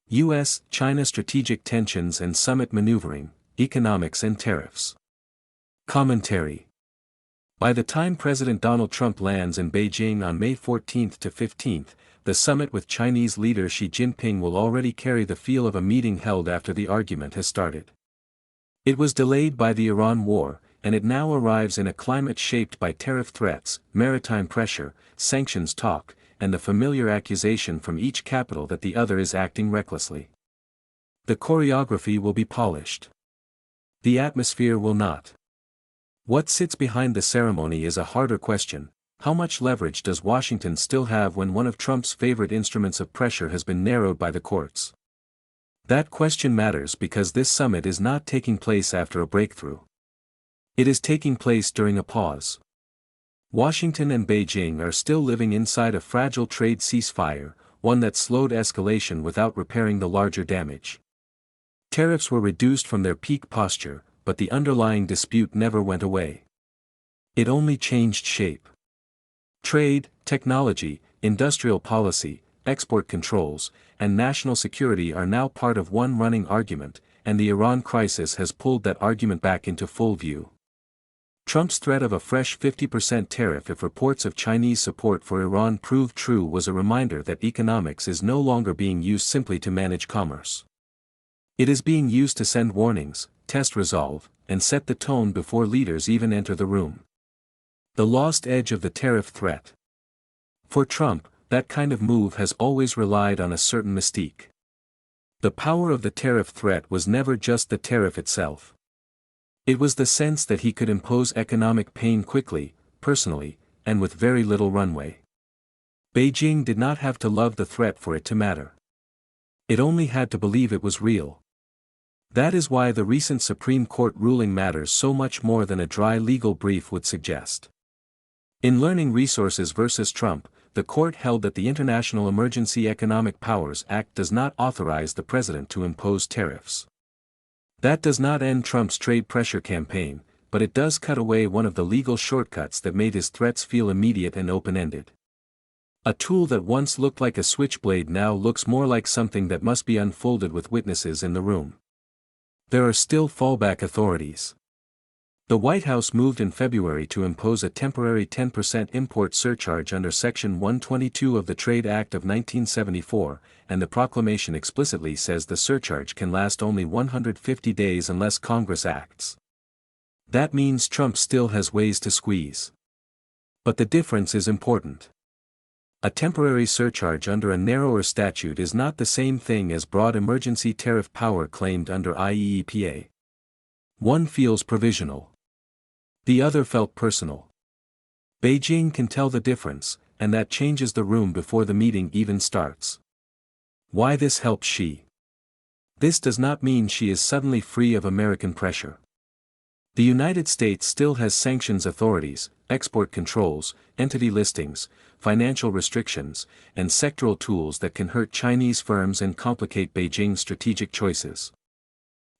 U.S.-China strategic tensions and summit maneuvering, economics and tariffs. Commentary. By the time President Donald Trump lands in Beijing on May 14 to 15, the summit with Chinese leader Xi Jinping will already carry the feel of a meeting held after the argument has started. It was delayed by the Iran war, and it now arrives in a climate shaped by tariff threats, maritime pressure, sanctions talk, and the familiar accusation from each capital that the other is acting recklessly. The choreography will be polished. The atmosphere will not. What sits behind the ceremony is a harder question: how much leverage does Washington still have when one of Trump's favorite instruments of pressure has been narrowed by the courts? That question matters because this summit is not taking place after a breakthrough. It is taking place during a pause. Washington and Beijing are still living inside a fragile trade ceasefire, one that slowed escalation without repairing the larger damage. Tariffs were reduced from their peak posture, but the underlying dispute never went away. It only changed shape. Trade, technology, industrial policy, export controls, and national security are now part of one running argument, and the Iran crisis has pulled that argument back into full view. Trump's threat of a fresh 50% tariff if reports of Chinese support for Iran prove true was a reminder that economics is no longer being used simply to manage commerce. It is being used to send warnings, test resolve, and set the tone before leaders even enter the room. The lost edge of the tariff threat. For Trump, that kind of move has always relied on a certain mystique. The power of the tariff threat was never just the tariff itself. It was the sense that he could impose economic pain quickly, personally, and with very little runway. Beijing did not have to love the threat for it to matter. It only had to believe it was real. That is why the recent Supreme Court ruling matters so much more than a dry legal brief would suggest. In Learning Resources versus Trump, the court held that the International Emergency Economic Powers Act does not authorize the president to impose tariffs. That does not end Trump's trade pressure campaign, but it does cut away one of the legal shortcuts that made his threats feel immediate and open-ended. A tool that once looked like a switchblade now looks more like something that must be unfolded with witnesses in the room. There are still fallback authorities. The White House moved in February to impose a temporary 10% import surcharge under Section 122 of the Trade Act of 1974, and the proclamation explicitly says the surcharge can last only 150 days unless Congress acts. That means Trump still has ways to squeeze. But the difference is important. A temporary surcharge under a narrower statute is not the same thing as broad emergency tariff power claimed under IEEPA. One feels provisional. The other felt personal. Beijing can tell the difference, and that changes the room before the meeting even starts. Why this helps Xi? This does not mean Xi is suddenly free of American pressure. The United States still has sanctions authorities, export controls, entity listings, financial restrictions, and sectoral tools that can hurt Chinese firms and complicate Beijing's strategic choices.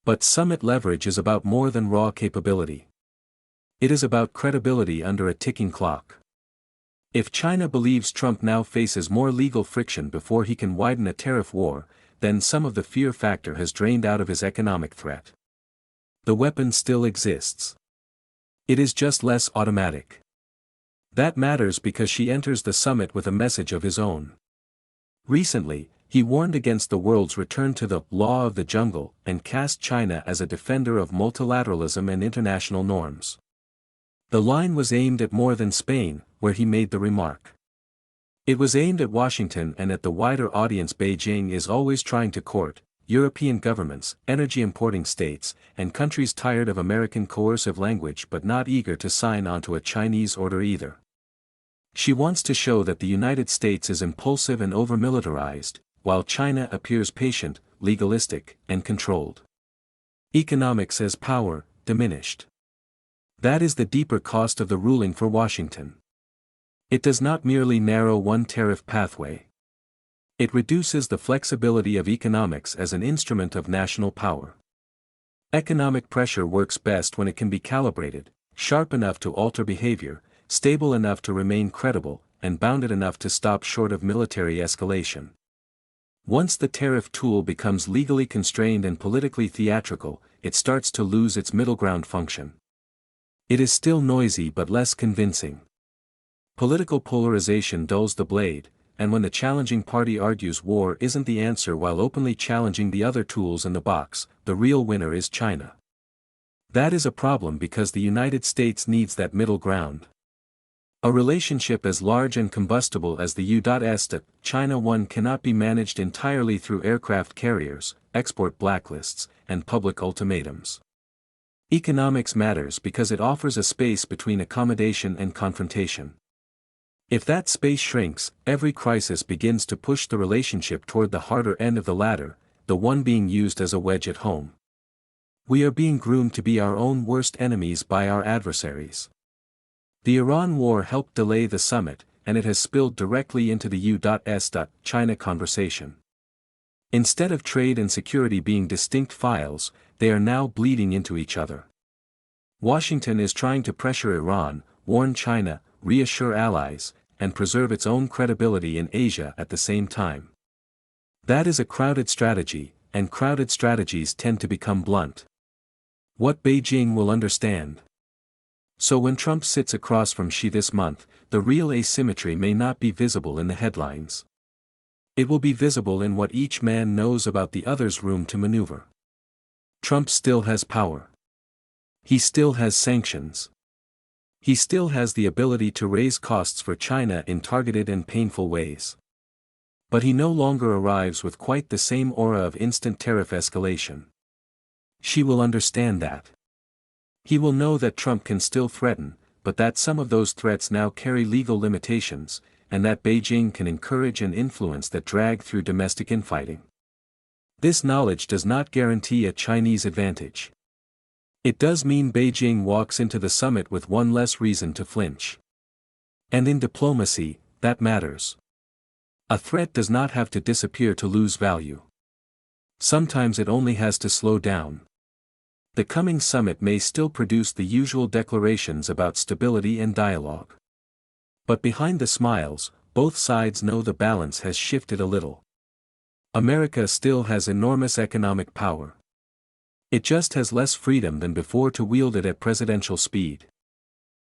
But summit leverage is about more than raw capability. It is about credibility under a ticking clock. If China believes Trump now faces more legal friction before he can widen a tariff war, then some of the fear factor has drained out of his economic threat. The weapon still exists. It is just less automatic. That matters because Xi enters the summit with a message of his own. Recently, he warned against the world's return to the law of the jungle and cast China as a defender of multilateralism and international norms. The line was aimed at more than Spain, where he made the remark. It was aimed at Washington and at the wider audience Beijing is always trying to court: European governments, energy-importing states, and countries tired of American coercive language but not eager to sign onto a Chinese order either. She wants to show that the United States is impulsive and over-militarized, while China appears patient, legalistic, and controlled. Economics as power, diminished. That is the deeper cost of the ruling for Washington. It does not merely narrow one tariff pathway. It reduces the flexibility of economics as an instrument of national power. Economic pressure works best when it can be calibrated, sharp enough to alter behavior, stable enough to remain credible, and bounded enough to stop short of military escalation. Once the tariff tool becomes legally constrained and politically theatrical, it starts to lose its middle ground function. It is still noisy but less convincing. Political polarization dulls the blade, and when the challenging party argues war isn't the answer while openly challenging the other tools in the box, the real winner is China. That is a problem because the United States needs that middle ground. A relationship as large and combustible as the U.S.-China cannot be managed entirely through aircraft carriers, export blacklists, and public ultimatums. Economics matters because it offers a space between accommodation and confrontation. If that space shrinks, every crisis begins to push the relationship toward the harder end of the ladder, the one being used as a wedge at home. We are being groomed to be our own worst enemies by our adversaries. The Iran war helped delay the summit, and it has spilled directly into the U.S.-China conversation. Instead of trade and security being distinct files, they are now bleeding into each other. Washington is trying to pressure Iran, warn China, reassure allies, and preserve its own credibility in Asia at the same time. That is a crowded strategy, and crowded strategies tend to become blunt. What Beijing will understand. So when Trump sits across from Xi this month, the real asymmetry may not be visible in the headlines. It will be visible in what each man knows about the other's room to maneuver. Trump still has power. He still has sanctions. He still has the ability to raise costs for China in targeted and painful ways. But he no longer arrives with quite the same aura of instant tariff escalation. Xi will understand that. He will know that Trump can still threaten, but that some of those threats now carry legal limitations, and that Beijing can encourage and influence that drag through domestic infighting. This knowledge does not guarantee a Chinese advantage. It does mean Beijing walks into the summit with one less reason to flinch. And in diplomacy, that matters. A threat does not have to disappear to lose value. Sometimes it only has to slow down. The coming summit may still produce the usual declarations about stability and dialogue. But behind the smiles, both sides know the balance has shifted a little. America still has enormous economic power. It just has less freedom than before to wield it at presidential speed.